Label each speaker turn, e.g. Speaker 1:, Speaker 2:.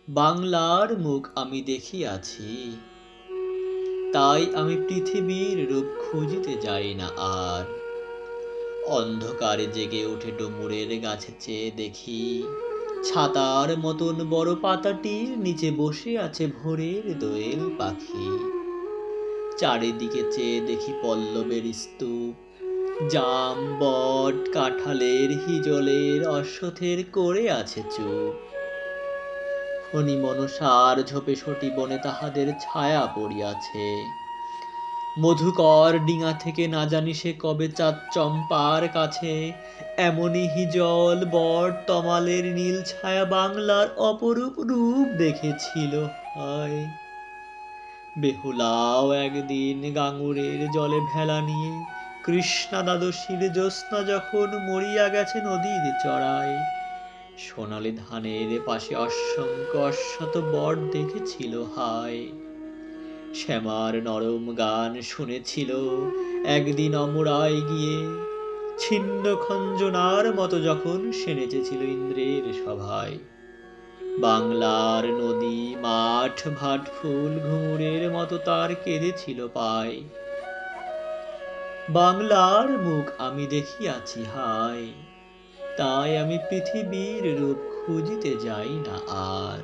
Speaker 1: বাংলার মুখ আমি দেখিয়াছি, তাই আমি পৃথিবীর রূপ খুঁজিতে যাই না আর। অন্ধকারে জেগে উঠে ডুমুরের গাছে চেয়ে দেখি, ছাতার মতন বড় পাতাটির নিচে বসে আছে ভোরের দোয়েল পাখি। চারিদিকে চেয়ে দেখি পল্লবের স্তূপ, জাম, বট, কাঁঠালের, হিজলের, অশ্বত্থের করে আছে চুপ। ফণি মনসার ঝোপে সটি বনে তাহাদের ছায়া পড়িয়াছে। মধুকর ডিঙা থেকে না জানি সে কবে চাঁদ চম্পার কাছে। এমনি হিজল, বট, তমালের নীল ছায়া বাংলার অপরূপ রূপ দেখেছিল হয়। বেহুলাও একদিন গাঙুরের জলে ভেলা নিয়ে, কৃষ্ণা দ্বাদশীর জ্যোৎস্না যখন মরিয়া গেছে নদীর চড়ায়, সোনালি ধানের পাশে অসংখ্য অশ্বত বট দেখেছিল হায়। শ্যামার নরম গান শুনেছিল একদিন অমরায় গিয়ে, ছিন্ন খঞ্জনার মতো যখন সে নেচেছিল ইন্দ্রের সভায়। বাংলার নদী, মাঠ, ভাট, ফুল, ঘুঙুরের মতো তার কেঁদেছিল পায়। বাংলার মুখ আমি দেখিয়াছি হায়, তাই আমি পৃথিবীর রূপ খুঁজিতে যাই না আর।